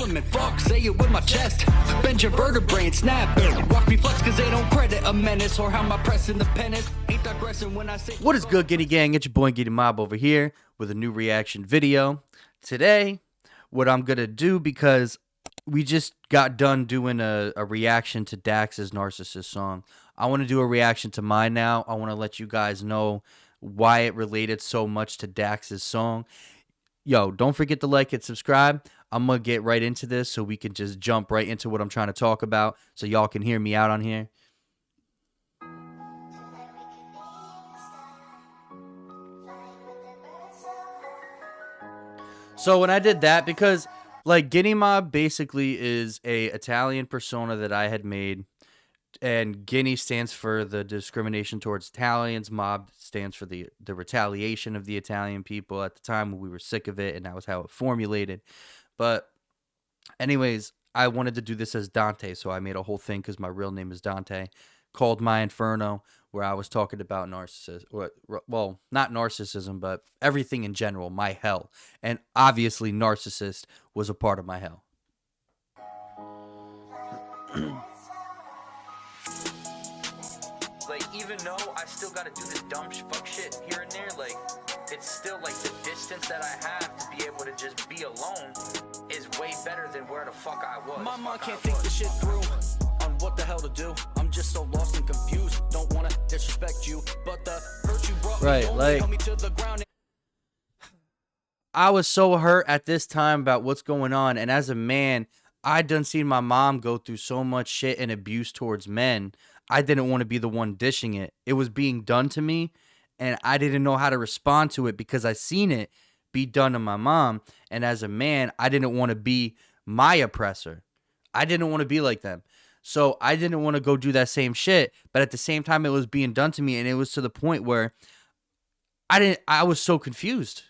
element. Fuck, say it with my chest. Bend your vertebrae and snap. Watch me flex cause they don't credit a menace or how my pressing the pen is. Ain't digressing when I say. What is good, GiniGang? It's your boy Gini-MOB over here with a new reaction video. Today, what I'm gonna do, because we just got done doing a reaction to Dax's Narcissist song, I want to do a reaction to mine now. I want to let you guys know why it related so much to Dax's song. Yo, don't forget to like and subscribe. I'm going to get right into this so we can just jump right into what I'm trying to talk about so y'all can hear me out on here. So when I did that, because like Gini-MOB basically is a Italian persona that I had made, and Gini stands for the discrimination towards Italians. Mob stands for the retaliation of the Italian people. At the time, we were sick of it, and that was how it formulated. But anyways, I wanted to do this as Dante, so I made a whole thing because my real name is Dante, called my Inferno, where I was talking about narcissism. Well, not narcissism, but everything in general, my hell. And obviously, Narcissist was a part of my hell. Like, even though I still gotta do this dumb fuck shit here and there, like, it's still like the distance that I have to be able to just be alone is way better than where the fuck I was. My mind can't think the shit through on what the hell to do. I'm just so lost and confused. Don't wanna disrespect you, but the hurt you brought me only held me to the ground. I was so hurt at this time about what's going on, and as a man, I done seen my mom go through so much shit and abuse towards men. I didn't want to be the one dishing it. It was being done to me, and I didn't know how to respond to it because I seen it be done to my mom. And as a man, I didn't want to be my oppressor. I didn't want to be like them. So I didn't want to go do that same shit. But at the same time, it was being done to me, and it was to the point where I was so confused.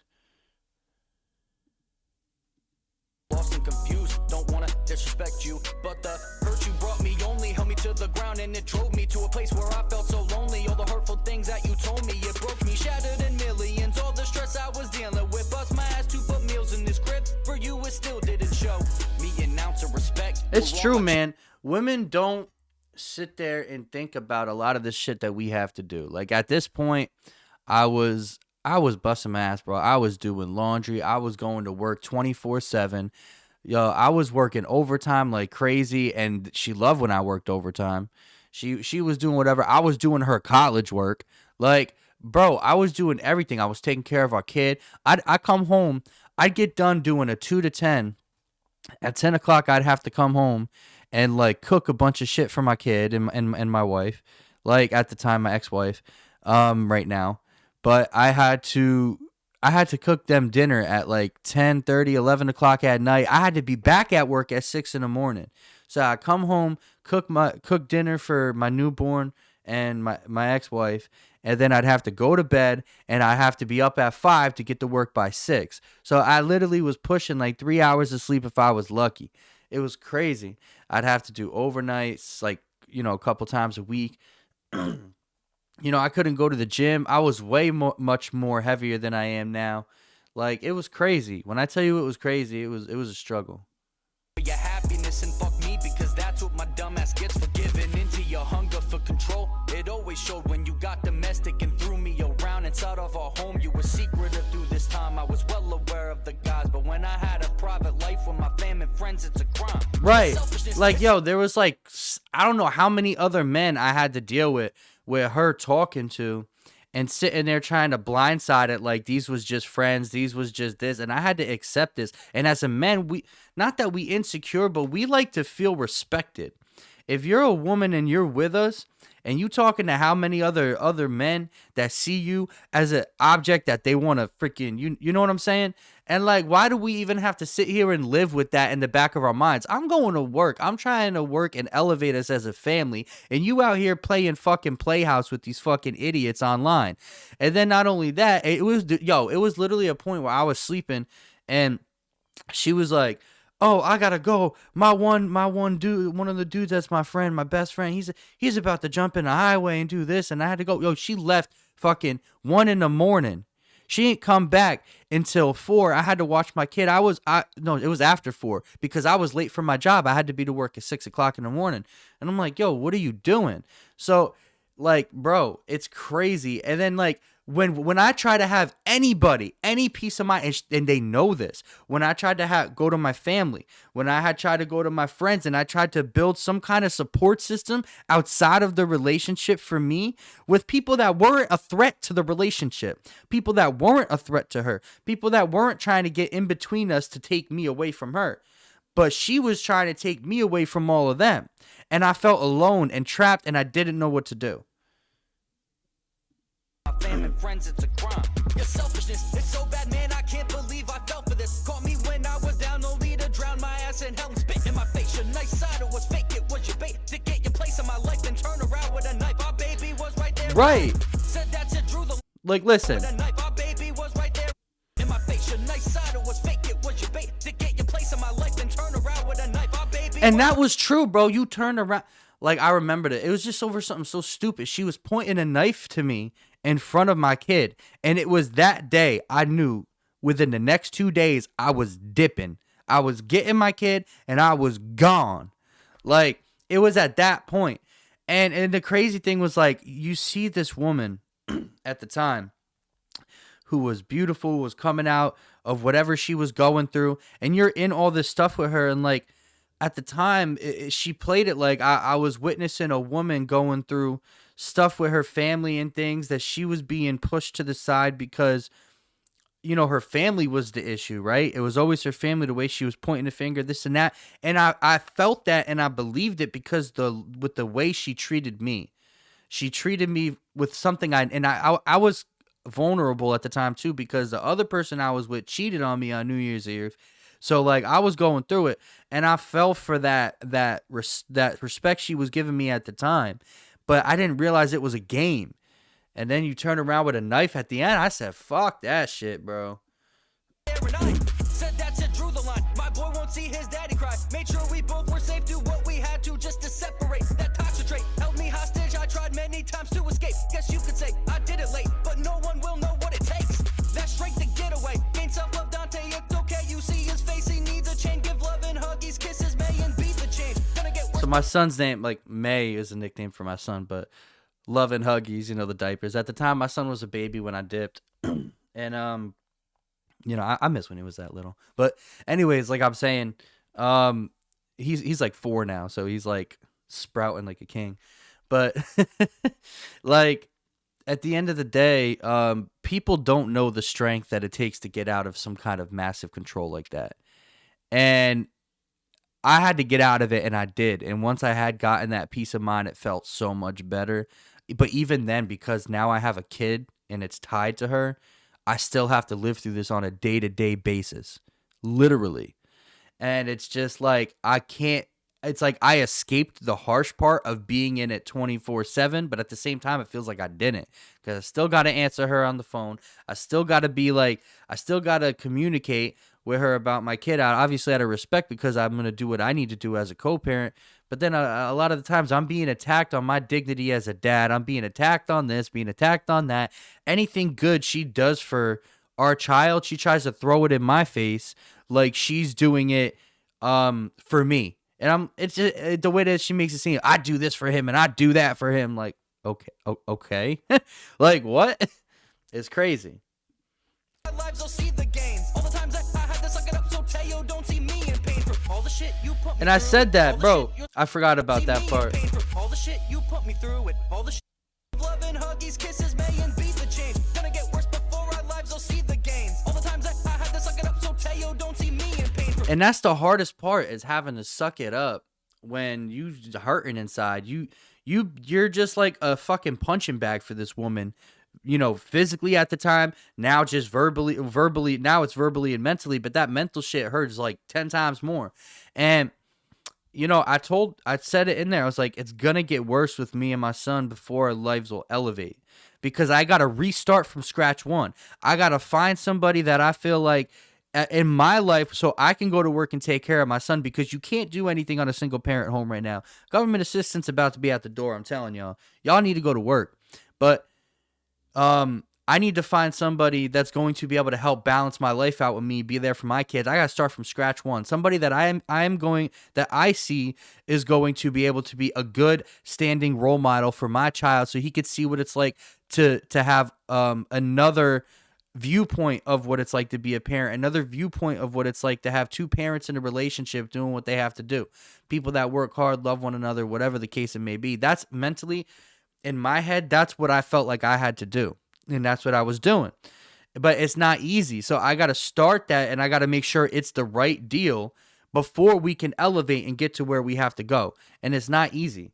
Lost and confused, don't wanna disrespect you, but the hurt you brought me only held me to the ground, and it drove me to a place where I felt so lonely. All the hurtful things that you told me, it broke me, shattered in millions. All the stress I was dealing with, bust my ass to put meals in this crib for you, it still didn't show me an ounce of respect. It's true, man. Women don't sit there and think about a lot of this shit that we have to do. Like, at this point, I was busting my ass, bro. I was doing laundry. I was going to work 24/7. Yo, I was working overtime like crazy, and she loved when I worked overtime. She was doing whatever. I was doing her college work. Like, bro, I was doing everything. I was taking care of our kid. I come home. I'd get done doing a 2 to 10. At 10 o'clock, I'd have to come home and like cook a bunch of shit for my kid and my wife. Like, at the time, my ex-wife. Right now. But I had to cook them dinner at like 10:30, 11 o'clock at night. I had to be back at work at 6 in the morning. So I come home, cook dinner for my newborn and my ex-wife, and then I'd have to go to bed, and I have to be up at 5 to get to work by 6. So I literally was pushing like 3 hours of sleep if I was lucky. It was crazy. I'd have to do overnights, like, you know, a couple times a week. You know, I couldn't go to the gym. I was much more heavier than I am now. Like, it was crazy. When I tell you it was crazy, it was a struggle. Your happiness and fuck me, because that's what my dumb ass gets for giving into your hunger for control. It always showed when you got domestic and threw me around inside of our home. You were secretive through this time. I was well aware of the guys, but when I had a private life with my fam and friends, it's a crime. Right. Like, yo, there was like, I don't know how many other men I had to deal with her talking to and sitting there trying to blindside it like these was just friends, these was just this, and I had to accept this. And as a man, we, not that we insecure, but we like to feel respected. If you're a woman and you're with us and you talking to how many other men that see you as an object that they want to freaking, you know what I'm saying? And like, why do we even have to sit here and live with that in the back of our minds? I'm going to work. I'm trying to work and elevate us as a family. And you out here playing fucking Playhouse with these fucking idiots online. And then not only that, it was literally a point where I was sleeping and she was like, oh, I gotta go. My one dude, one of the dudes that's my friend, my best friend, he's about to jump in the highway and do this, and I had to go. Yo, she left fucking 1 in the morning. She didn't come back until 4. I had to watch my kid. No, it was after 4 because I was late for my job. I had to be to work at 6 o'clock in the morning. And I'm like, yo, what are you doing? So like, bro, it's crazy. And then like, when I try to have anybody, any peace of mind, and they know this, when I tried to go to my family, when I had tried to go to my friends, and I tried to build some kind of support system outside of the relationship for me with people that weren't a threat to the relationship, people that weren't a threat to her, people that weren't trying to get in between us to take me away from her. But she was trying to take me away from all of them. And I felt alone and trapped, and I didn't know what to do. Fam and friends, it's a crime. Your selfishness is so bad, man. I can't believe I fell for this. Caught me when I was down, only to drown my ass in hell and spit in my face. Your nice side, it was fake, it was your bait to get your place in my life, then turn around with a knife. Our baby was right there. Right. Said that you drew the like, listen. With a knife. Our baby was right there in my face. Your nice side, it was fake, it was your bait to get your place in my life, then turn around with a knife. Our baby. And that was true, bro. You turned around. Like, I remembered it. It was just over something so stupid. She was pointing a knife to me in front of my kid. And it was that day I knew within the next 2 days I was dipping. I was getting my kid and I was gone. Like, it was at that point. And the crazy thing was, like, you see this woman at the time who was beautiful, was coming out of whatever she was going through. And you're in all this stuff with her. And, like, at the time, she played it like I was witnessing a woman going through stuff with her family and things, that she was being pushed to the side because, you know, her family was the issue, right? It was always her family, the way she was pointing the finger, this and that. And I felt that and I believed it because with the way she treated me. She treated me with something I was vulnerable at the time too, because the other person I was with cheated on me on New Year's Eve. So, like, I was going through it, and I fell for that respect she was giving me at the time. But I didn't realize it was a game. And then you turn around with a knife at the end. I said, fuck that shit, bro. Said that you drew the line. My boy won't see his daddy cry. Made sure we both were safe, do what we had to just to separate. That toxic trait held me hostage. I tried many times to escape. Guess you could say I did it late, but no one will know what it takes. That strength to get away. Gain self-love, Dante, it's okay. You see his face, he needs a chain. Give love and huggies, kisses, May, and beat the change. Gonna get worse. So my son's name, like, May is a nickname for my son, but Love and Huggies, you know, the diapers. At the time, my son was a baby when I dipped. And, you know, I miss when he was that little. But anyways, like I'm saying, he's like 4 now, so he's like sprouting like a king. But like at the end of the day, people don't know the strength that it takes to get out of some kind of massive control like that. And I had to get out of it, and I did. And once I had gotten that peace of mind, it felt so much better. But even then, because now I have a kid and it's tied to her, I still have to live through this on a day-to-day basis, literally. And it's just like, I can't, it's like I escaped the harsh part of being in it 24/7, but at the same time, it feels like I didn't, because I still got to answer her on the phone. I still got to be like, I still got to communicate with her about my kid. Obviously out of respect, because I'm going to do what I need to do as a co-parent. But then a lot of the times I'm being attacked on my dignity as a dad. I'm being attacked on this, being attacked on that. Anything good she does for our child, she tries to throw it in my face like she's doing it for me. And it's just, the way that she makes it seem, I do this for him and I do that for him. Like, okay. Like, what? It's crazy. Lives will see the gains. All the times I had to suck it up, so Teo don't see me in pain for all the shit you put me And I through. said that, All the bro. shit you I forgot about see that me in part. pain for all the shit you put me through it. All the shit love and huggies, kisses, May, and beat the change. Gonna get worse before our lives will see the gains. All the times I had to suck it up, so Teo don't see me in pain for. And that's the hardest part, is having to suck it up when you hurting inside. You're just like a fucking punching bag for this woman. You know, physically at the time, now just verbally, now it's verbally and mentally, but that mental shit hurts like 10 times more. And, you know, I said it in there, I was like, it's gonna get worse with me and my son before our lives will elevate, because I gotta restart from scratch one. I gotta find somebody that I feel like in my life so I can go to work and take care of my son, because you can't do anything on a single parent home right now. Government assistance about to be at the door. I'm telling y'all need to go to work. But I need to find somebody that's going to be able to help balance my life out with me, be there for my kids. I got to start from scratch one. Somebody that that I see is going to be able to be a good standing role model for my child, so he could see what it's like to have another viewpoint of what it's like to be a parent, another viewpoint of what it's like to have two parents in a relationship doing what they have to do. People that work hard, love one another, whatever the case it may be. That's mentally, in my head, that's what I felt like I had to do. And that's what I was doing. But it's not easy. So I got to start that, and I got to make sure it's the right deal before we can elevate and get to where we have to go. And it's not easy.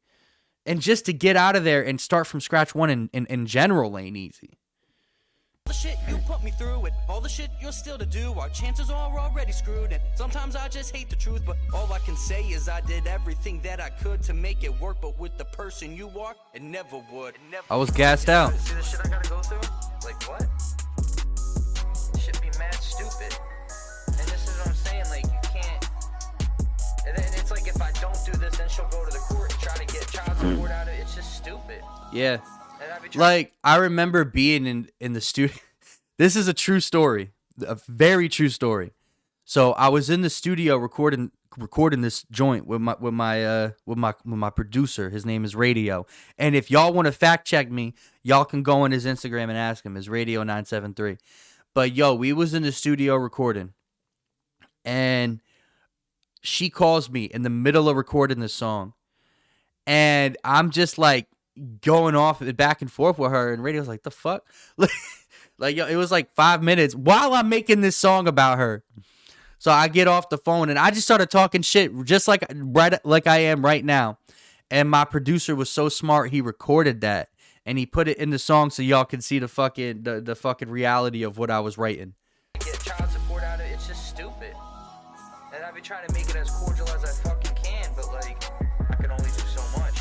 And just to get out of there and start from scratch one in general ain't easy. All the shit you put me through, and all the shit you're still to do, our chances are already screwed. And sometimes I just hate the truth, but all I can say is I did everything that I could to make it work. But with the person you are, it never would. I was gassed out. See the shit I gotta go through? Like, what? Should be mad stupid. And this is what I'm saying, like, you can't. And then it's like, if I don't do this, then she'll go to the court and try to get child support out of it. It's just stupid. Yeah. And I'd be trying Like, I remember being in the studio. This is a true story, a very true story. So I was in the studio recording this joint with my producer. His name is Radio. And if y'all want to fact check me, y'all can go on his Instagram and ask him. It's Radio973. But yo, we was in the studio recording, and she calls me in the middle of recording this song, and I'm just like going off back and forth with her, and Radio's like, the fuck? Like, yo, it was like 5 minutes while I'm making this song about her. So I get off the phone, and I just started talking shit just like I am right now. And my producer was so smart, he recorded that, and he put it in the song so y'all can see the fucking reality of what I was writing. to get child support out of it. It's just stupid. And I've been trying to make it as cordial as I fucking can, but like, I can only do so much.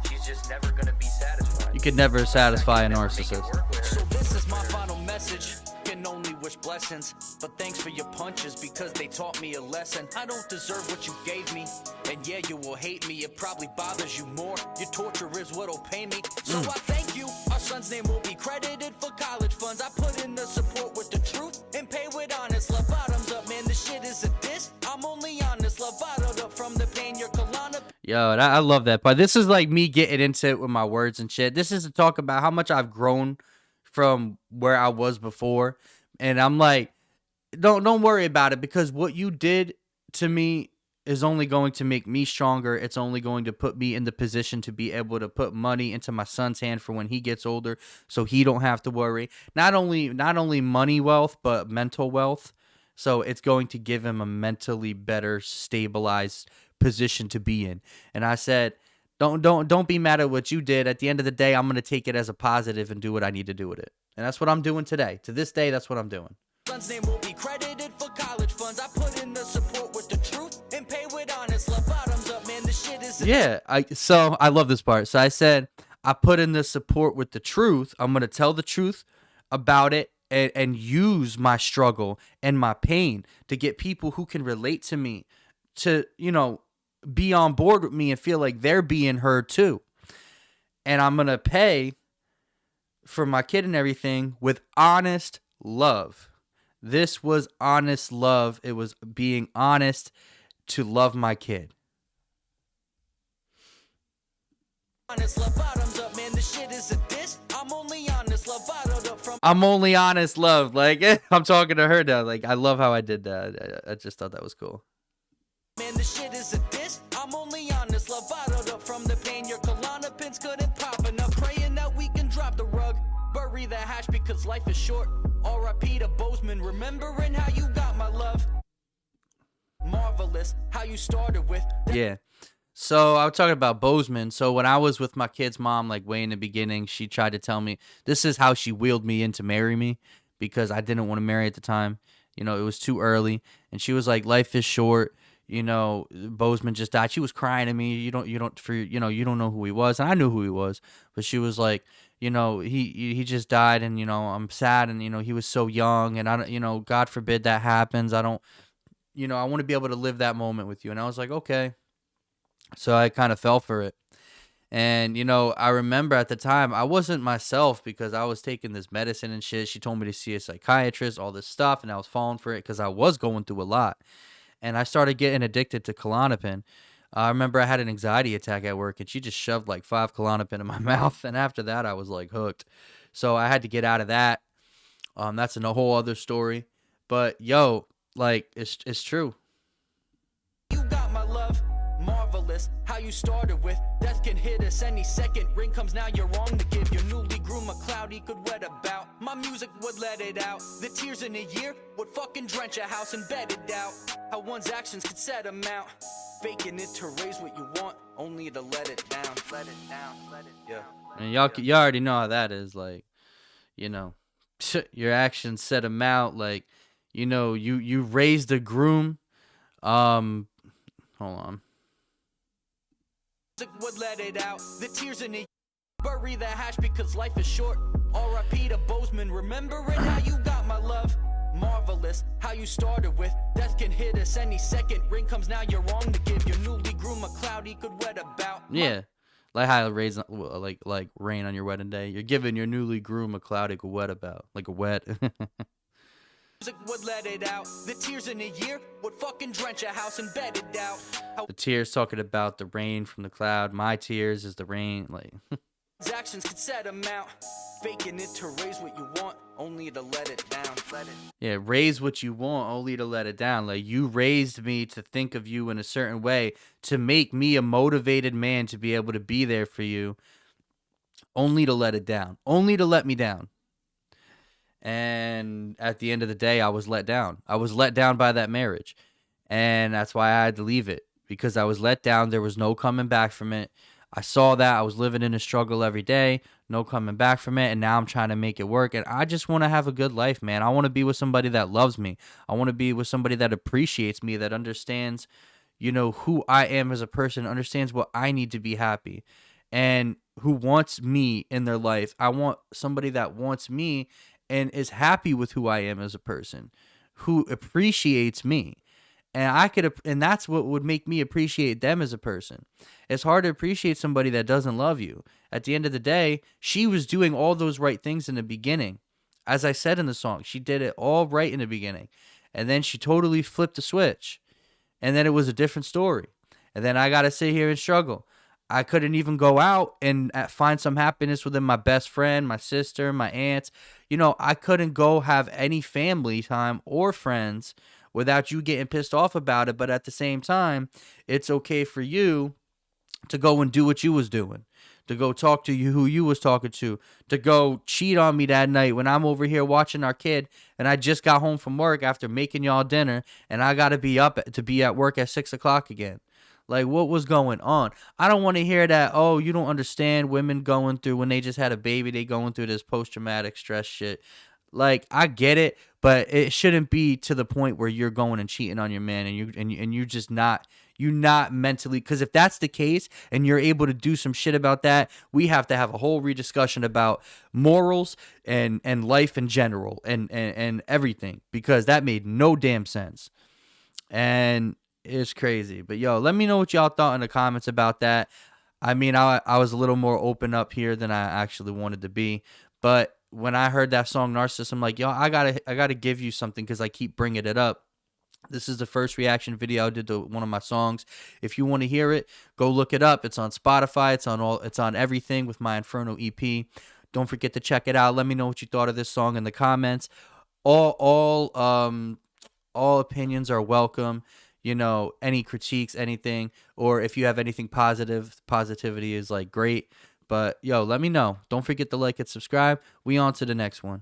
She's just never gonna be satisfied. You could never satisfy a Make it narcissist. work with her. So this is my final message. Can only wish blessings, but thanks for your punches because they taught me a lesson. I don't deserve what you gave me, and yeah, you will hate me. It probably bothers you more. Your torture is what'll pay me. So I thank you. Our son's name will be credited for college funds. I put in the support with the truth and pay with honest love. Bottoms up, man. This shit is a diss. I'm only honest. Love bottled up from the pain. Your Kalana. Yo, I love that part. This is like me getting into it with my words and shit. This is to talk about how much I've grown from where I was before. And I'm like, don't worry about it, because what you did to me is only going to make me stronger. It's only going to put me in the position to be able to put money into my son's hand for when he gets older, so he don't have to worry. Not only money wealth, but mental wealth. So it's going to give him a mentally better, stabilized position to be in. And I said, don't be mad at what you did. At the end of the day, I'm going to take it as a positive and do what I need to do with it. And that's what I'm doing today. To this day, that's what I'm doing. Son's name will be credited for college funds. I put in the support with the truth and pay with honest love. Bottoms up, man. This shit is Yeah, I love this part. So I said, I put in the support with the truth. I'm going to tell the truth about it and use my struggle and my pain to get people who can relate to me to, be on board with me and feel like they're being heard too. And I'm going to pay for my kid and everything with honest love. This was honest love. It was being honest to love my kid. honest love. Bottoms up, man. This shit is a diss. I'm only honest love. Bottled up from I'm only honest love. Like, I'm talking to her now. Like, I love how I did that. I just thought that was cool. man. This shit is a diss. I'm only honest love. Bottled up from the pain. Your Kalana pins couldn't pop enough. Praying that we can drop the rug. Bury the hash because life is short. R.I.P. to Bozeman. Remembering how you got my love. Marvelous how you started with. Yeah. So I was talking about Bozeman. So when I was with my kid's mom, like way in the beginning, she tried to tell me this is how she wheeled me in to marry me, because I didn't want to marry at the time. It was too early. And she was like, life is short. Bozeman just died. She was crying at me. You don't know who he was. And I knew who he was, but she was like, he just died, and, I'm sad. And, he was so young, and I don't, God forbid that happens. I don't, I want to be able to live that moment with you. And I was like, okay. So I kind of fell for it. And, you know, I remember at the time I wasn't myself because I was taking this medicine and shit. She told me to see a psychiatrist, all this stuff, and I was falling for it because I was going through a lot. And I started getting addicted to Klonopin. I remember I had an anxiety attack at work, and she just shoved like 5 Klonopin in my mouth. And after that, I was like hooked. So I had to get out of that. That's a whole other story. But yo, like it's true. You got my love, marvelous. How you started with death can hit us any second. Ring comes now, you're wrong to give your newly groomed a cloud he could wet about. My music would let it out. The tears in a year would fucking drench a house and bed it out. How one's actions could set him out. Faking it to raise what you want, only to let it down. Let it down, let it down. Yeah. And y'all already know how that is. Like, you know, your actions set him out. Like, you know, you raised a groom. Hold on. Would let it out. The tears in it. Bury the hash because life is short. R.I.P. to Bozeman. Remembering how you got my love. Marvelous. How you started with death can hit us any second. Ring comes now, you're wrong to give your newly groomed a cloud he could wet about. Yeah. Like how it rains, like rain on your wedding day. You're giving your newly groomed a cloud he could wet about. Like a wet. Music would let it out. The tears in a year would fucking drench a house and bed it out. The tears talking about the rain from the cloud. My tears is the rain. Like His actions could set him out. Faking it to raise what you want, only to let it down. Let it. yeah, raise what you want, only to let it down. Like you raised me to think of you in a certain way, to make me a motivated man to be able to be there for you, only to let it down, only to let me down. And at the end of the day, I was let down. I was let down by that marriage. And that's why I had to leave it, because I was let down. There was no coming back from it. I saw that. I was living in a struggle every day, no coming back from it. And now I'm trying to make it work. And I just want to have a good life, man. I want to be with somebody that loves me. I want to be with somebody that appreciates me, that understands, you know, who I am as a person, understands what I need to be happy, and who wants me in their life. I want somebody that wants me and is happy with who I am as a person, who appreciates me. And that's what would make me appreciate them as a person. It's hard to appreciate somebody that doesn't love you. At the end of the day, she was doing all those right things in the beginning. As I said in the song, she did it all right in the beginning. And then she totally flipped the switch. And then it was a different story. And then I got to sit here and struggle. I couldn't even go out and find some happiness within my best friend, my sister, my aunts. You know, I couldn't go have any family time or friends without you getting pissed off about it. But at the same time, it's okay for you to go and do what you was doing, to go talk to you who you was talking to go cheat on me that night when I'm over here watching our kid and I just got home from work after making y'all dinner and I got to be up to be at work at 6 o'clock again. Like, what was going on? I don't want to hear that, oh, you don't understand women going through, when they just had a baby, they going through this post-traumatic stress shit. Like, I get it, but it shouldn't be to the point where you're going and cheating on your man and you're just not, you're not mentally, because if that's the case and you're able to do some shit about that, we have to have a whole rediscussion about morals and life in general and everything, because that made no damn sense. And it's crazy. But yo, let me know what y'all thought in the comments about that. I mean, I was a little more open up here than I actually wanted to be, but when I heard that song Narcissist, I'm like, yo, I gotta give you something, because I keep bringing it up. This is the first reaction video I did to one of my songs. If you want to hear it, go look it up. It's on Spotify. It's on everything with my Inferno EP. Don't forget to check it out. Let me know what you thought of this song in the comments. All opinions are welcome. You know, any critiques, anything, or if you have anything positivity is like great. But yo, let me know. Don't forget to like and subscribe. We on to the next one.